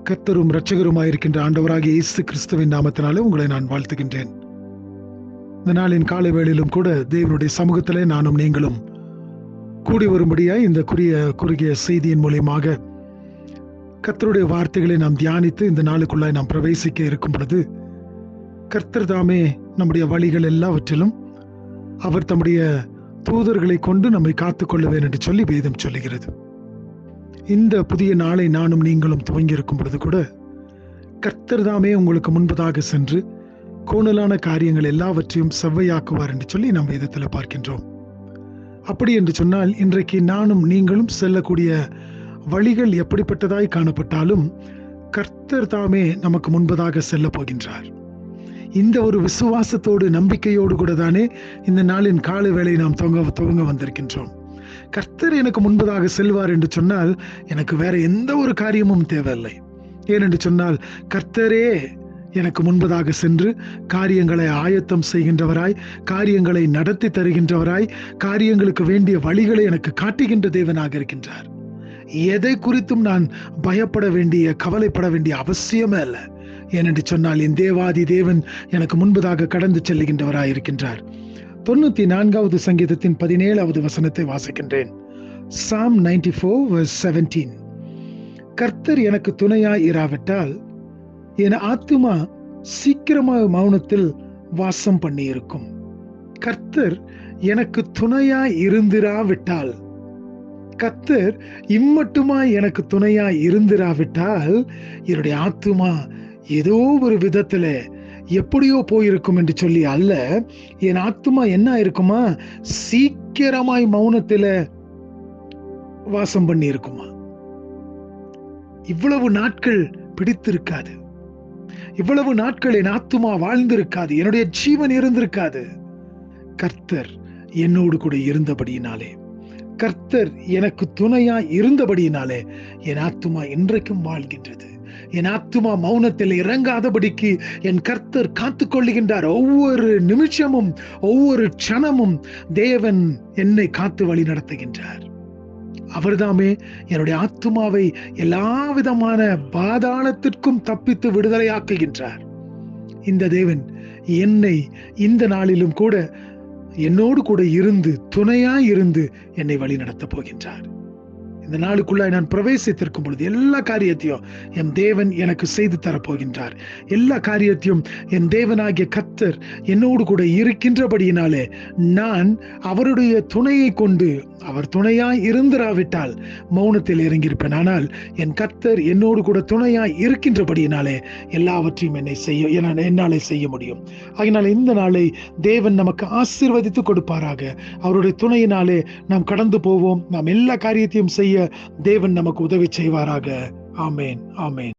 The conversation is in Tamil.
கர்த்தரும் இரட்சகருமாயிருக்கின்ற ஆண்டவராகிய இயேசு கிறிஸ்துவின் நாமத்தினாலே உங்களை நான் வாழ்த்துகின்றேன். இந்த நாளின் காலை வேளையிலும் கூட தேவனுடைய சமூகத்திலே நானும் நீங்களும் கூடி வரும்படியாய் இந்த குறுகிய செய்தியின் மூலியமாக கர்த்தருடைய வார்த்தைகளை நாம் தியானித்து இந்த நாளுக்குள்ளாய் நாம் பிரவேசிக்க இருக்கும் பொழுது, கர்த்தர் தாமே நம்முடைய வழிகள் எல்லாவற்றிலும் அவர் தம்முடைய தூதர்களை கொண்டு நம்மை காத்துக்கொள்ளுவேன் என்று சொல்லி வேதம் சொல்லுகிறது. இந்த புதிய நாளை நானும் நீங்களும் துவங்கி இருக்கும் பொழுது கூட கர்த்தர் தாமே உங்களுக்கு முன்பதாக சென்று கோணலான காரியங்கள் எல்லாவற்றையும் செவ்வையாக்குவார் என்று சொல்லி நாம் வேதத்தில் பார்க்கின்றோம். அப்படி என்று சொன்னால், இன்றைக்கு நானும் நீங்களும் செல்லக்கூடிய வழிகள் எப்படிப்பட்டதாய் காணப்பட்டாலும் கர்த்தர் தாமே நமக்கு முன்பதாக செல்ல போகின்றார். இந்த ஒரு விசுவாசத்தோடு நம்பிக்கையோடு கூட தானே இந்த நாளின் காலை வேளையை நாம் துவங்க வந்திருக்கின்றோம். கர்த்தர் எனக்கு முன்பதாக செல்வார் என்று சொன்னால் எனக்கு வேற எந்த ஒரு காரியமும் தேவையில்லை. ஏனென்று சொன்னால் கர்த்தரே எனக்கு முன்பதாக சென்று காரியங்களை ஆயத்தம் செய்கின்றவராய், காரியங்களை நடத்தி தருகின்றவராய், காரியங்களுக்கு வேண்டிய வழிகளை எனக்கு காட்டுகின்ற தேவனாக இருக்கின்றார். எதை குறித்தும் நான் பயப்பட வேண்டிய, கவலைப்பட வேண்டிய அவசியமே அல்ல. ஏனென்று சொன்னால் என் தேவாதி தேவன் எனக்கு முன்பதாக கடந்து செல்லுகின்றவராய் இருக்கின்றார். 94வது சங்கீதத்தின் 17வது வசனத்தை வாசிக்கின்றேன். Psalm 94:17. கர்த்தர் எனக்கு துணையாய் இராவிட்டால் என் ஆத்துமா சீக்கிரமாக மௌனத்தில் வாசம் பண்ணி இருக்கும். கர்த்தர் எனக்கு துணையாய் இருந்திராவிட்டால், கர்த்தர் இம்மட்டுமாய் எனக்கு துணையாய் இருந்திராவிட்டால் என்னுடைய ஆத்துமா ஏதோ ஒரு விதத்துல எப்படியோ போயிருக்கும் என்று சொல்லி அல்ல, என் ஆத்துமா என்ன இருக்குமா, சீக்கிரமாய் மௌனத்தில வாசம் பண்ணி இருக்குமா. இவ்வளவு நாட்கள் பிடித்திருக்காது, இவ்வளவு நாட்கள் என் ஆத்துமா வாழ்ந்திருக்காது, என்னுடைய ஜீவன் இருந்திருக்காது. கர்த்தர் என்னோடு கூட இருந்தபடியினாலே, கர்த்தர் எனக்கு துணையாய் இருந்தபடியினாலே என் ஆத்துமா இன்றைக்கும் வாழ்கின்றது. என் ஆத்துமா மௌனத்தில் இறங்காதபடிக்கு என் கர்த்தர் காத்துக் கொள்ளுகின்றார். ஒவ்வொரு நிமிஷமும், ஒவ்வொரு க்ஷணமும் தேவன் என்னை காத்து வழி நடத்துகின்றார். அவர்தாமே என்னுடைய ஆத்துமாவை எல்லா விதமான பாதாளத்திற்கும் தப்பித்து விடுதலையாக்குகின்றார். இந்த தேவன் என்னை இந்த நாளிலும் கூட என்னோடு கூட இருந்து, துணையாய் இருந்து என்னை வழி நடத்தப் போகின்றார். இந்த நாளுக்குள்ளாய் நான் பிரவேசித்திருக்கும் பொழுது எல்லா காரியத்தையும் என் தேவன் எனக்கு செய்து தரப்போகின்றார். எல்லா காரியத்தையும் என் தேவனாகிய கர்த்தர் என்னோடு கூட இருக்கின்றபடியினாலே நான் அவருடைய துணையை கொண்டு, அவர் துணையாய் இருந்திராவிட்டால் மௌனத்தில் இறங்கியிருப்பேன். ஆனால் என் கர்த்தர் என்னோடு கூட துணையாய் இருக்கின்றபடியினாலே எல்லாவற்றையும் என்னாலே செய்ய முடியும். அதனால் இந்த நாளை தேவன் நமக்கு ஆசீர்வதித்து கொடுப்பாராக. அவருடைய துணையினாலே நாம் கடந்து போவோம். நாம் எல்லா காரியத்தையும் செய்ய தேவன் நமக்கு உதவி செய்வாராக. ஆமேன், ஆமேன்.